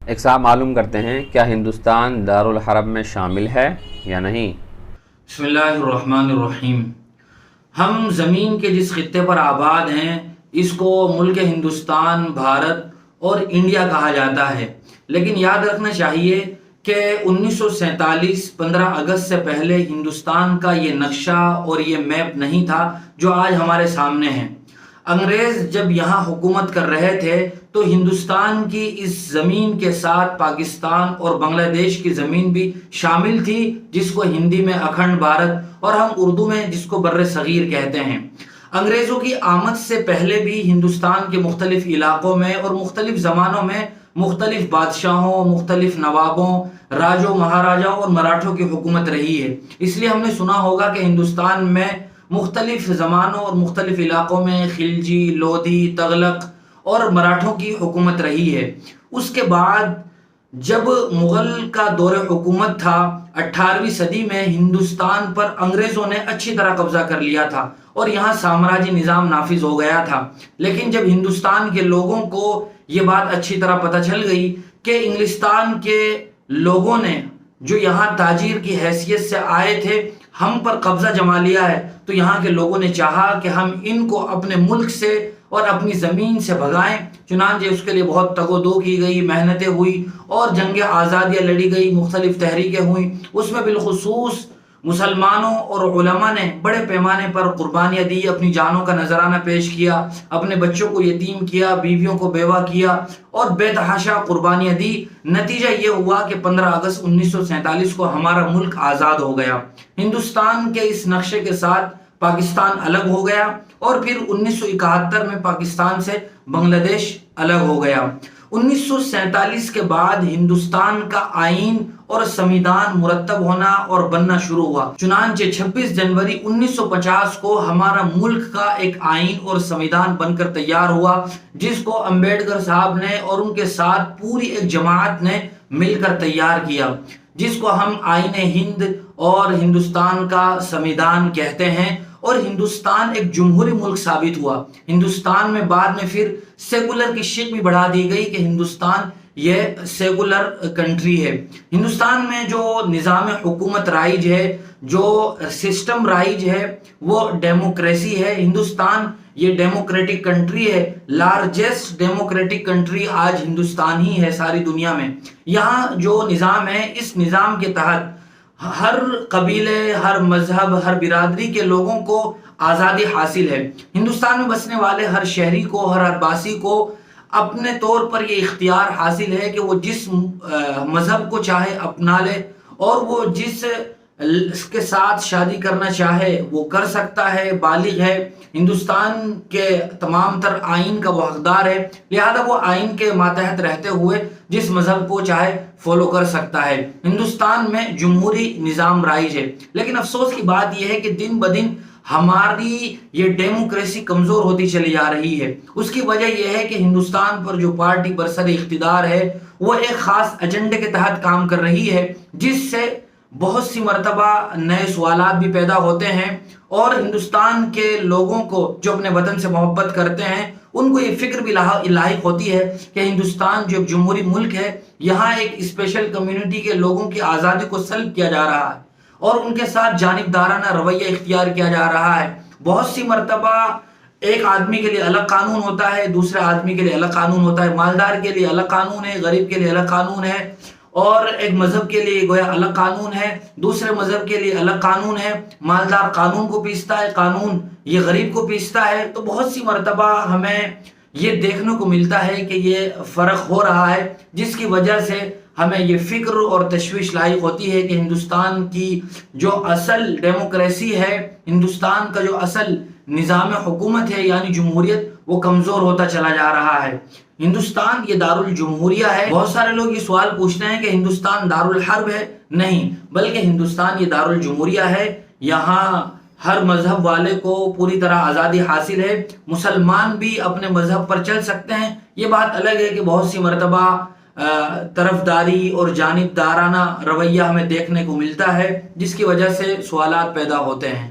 ایک صاحب معلوم کرتے ہیں کیا ہندوستان دارالحرب میں شامل ہے یا نہیں؟ بسم اللہ الرحمن الرحیم۔ ہم زمین کے جس خطے پر آباد ہیں اس کو ملک ہندوستان، بھارت اور انڈیا کہا جاتا ہے، لیکن یاد رکھنا چاہیے کہ 1947 15 اگست سے پہلے ہندوستان کا یہ نقشہ اور یہ میپ نہیں تھا جو آج ہمارے سامنے ہے۔ انگریز جب یہاں حکومت کر رہے تھے تو ہندوستان کی اس زمین کے ساتھ پاکستان اور بنگلہ دیش کی زمین بھی شامل تھی، جس کو ہندی میں اکھنڈ بھارت اور ہم اردو میں جس کو بر صغیر کہتے ہیں۔ انگریزوں کی آمد سے پہلے بھی ہندوستان کے مختلف علاقوں میں اور مختلف زمانوں میں مختلف بادشاہوں، مختلف نوابوں، راجوں، مہاراجاؤں اور مراٹھوں کی حکومت رہی ہے۔ اس لیے ہم نے سنا ہوگا کہ ہندوستان میں مختلف زمانوں اور مختلف علاقوں میں خلجی، لودھی، تغلق اور مراٹھوں کی حکومت رہی ہے۔ اس کے بعد جب مغل کا دور حکومت تھا 18ویں صدی میں، ہندوستان پر انگریزوں نے اچھی طرح قبضہ کر لیا تھا اور یہاں سامراجی نظام نافذ ہو گیا تھا۔ لیکن جب ہندوستان کے لوگوں کو یہ بات اچھی طرح پتہ چل گئی کہ انگلستان کے لوگوں نے جو یہاں تاجر کی حیثیت سے آئے تھے ہم پر قبضہ جما لیا ہے، تو یہاں کے لوگوں نے چاہا کہ ہم ان کو اپنے ملک سے اور اپنی زمین سے بھگائیں۔ چنانچہ اس کے لیے بہت تگ و دو کی گئی، محنتیں ہوئی اور جنگ آزادیاں لڑی گئی، مختلف تحریکیں ہوئیں۔ اس میں بالخصوص مسلمانوں اور علماء نے بڑے پیمانے پر قربانیاں دی، اپنی جانوں کا نذرانہ پیش کیا، اپنے بچوں کو یتیم کیا، بیویوں کو بیوہ کیا اور بے تحاشا قربانیاں دی۔ نتیجہ یہ ہوا کہ 15 اگست 1947 کو ہمارا ملک آزاد ہو گیا۔ ہندوستان کے اس نقشے کے ساتھ پاکستان الگ ہو گیا اور پھر 1971 میں پاکستان سے بنگلہ دیش الگ ہو گیا۔ 1947 کے بعد ہندوستان کا آئین اور سمویدھان مرتب ہونا اور بننا شروع ہوا۔ چنانچہ 26 جنوری 1950 کو ہمارا ملک کا ایک آئین اور سمویدھان بن کر تیار ہوا، جس کو امبیڈکر صاحب نے اور ان کے ساتھ پوری ایک جماعت نے مل کر تیار کیا، جس کو ہم آئین ہند اور ہندوستان کا سمویدھان کہتے ہیں۔ اور ہندوستان ایک جمہوری ملک ثابت ہوا۔ ہندوستان میں بعد میں پھر سیکولر کی شکل بھی بڑھا دی گئی کہ ہندوستان یہ سیکولر کنٹری ہے۔ ہندوستان میں جو نظام حکومت رائج ہے، جو سسٹم رائج ہے، وہ ڈیموکریسی ہے۔ ہندوستان یہ ڈیموکریٹک کنٹری ہے، لارجسٹ ڈیموکریٹک کنٹری آج ہندوستان ہی ہے ساری دنیا میں۔ یہاں جو نظام ہے، اس نظام کے تحت ہر قبیلے، ہر مذہب، ہر برادری کے لوگوں کو آزادی حاصل ہے۔ ہندوستان میں بسنے والے ہر شہری کو، ہر آباسی کو اپنے طور پر یہ اختیار حاصل ہے کہ وہ جس مذہب کو چاہے اپنا لے اور وہ جس کے ساتھ شادی کرنا چاہے وہ کر سکتا ہے، بالغ ہے۔ ہندوستان کے تمام تر آئین کا وہ حقدار ہے، لہذا وہ آئین کے ماتحت رہتے ہوئے جس مذہب کو چاہے فالو کر سکتا ہے۔ ہندوستان میں جمہوری نظام رائج ہے، لیکن افسوس کی بات یہ ہے کہ دن بدن ہماری یہ ڈیموکریسی کمزور ہوتی چلی جا رہی ہے۔ اس کی وجہ یہ ہے کہ ہندوستان پر جو پارٹی برسر اقتدار ہے وہ ایک خاص ایجنڈے کے تحت کام کر رہی ہے، جس سے بہت سی مرتبہ نئے سوالات بھی پیدا ہوتے ہیں اور ہندوستان کے لوگوں کو جو اپنے وطن سے محبت کرتے ہیں ان کو یہ فکر بھی لاحق ہوتی ہے کہ ہندوستان جو ایک جمہوری ملک ہے، یہاں ایک اسپیشل کمیونٹی کے لوگوں کی آزادی کو سلب کیا جا رہا ہے اور ان کے ساتھ جانبدارانہ رویہ اختیار کیا جا رہا ہے۔ بہت سی مرتبہ ایک آدمی کے لیے الگ قانون ہوتا ہے، دوسرے آدمی کے لیے الگ قانون ہوتا ہے، مالدار کے لیے الگ قانون ہے، غریب کے لیے الگ قانون ہے، اور ایک مذہب کے لیے گویا الگ قانون ہے، دوسرے مذہب کے لیے الگ قانون ہے۔ مالدار قانون کو پیستا ہے، قانون یہ غریب کو پیستا ہے۔ تو بہت سی مرتبہ ہمیں یہ دیکھنے کو ملتا ہے کہ یہ فرق ہو رہا ہے، جس کی وجہ سے ہمیں یہ فکر اور تشویش لاحق ہوتی ہے کہ ہندوستان کی جو اصل ڈیموکریسی ہے، ہندوستان کا جو اصل نظام حکومت ہے یعنی جمہوریت، وہ کمزور ہوتا چلا جا رہا ہے۔ ہندوستان یہ دارالجمہوریہ ہے۔ بہت سارے لوگ یہ سوال پوچھتے ہیں کہ ہندوستان دارالحرب ہے۔ نہیں، بلکہ ہندوستان یہ دارالجمہوریہ ہے۔ یہاں ہر مذہب والے کو پوری طرح آزادی حاصل ہے، مسلمان بھی اپنے مذہب پر چل سکتے ہیں۔ یہ بات الگ ہے کہ بہت سی مرتبہ طرفداری اور جانبدارانہ رویہ ہمیں دیکھنے کو ملتا ہے، جس کی وجہ سے سوالات پیدا ہوتے ہیں۔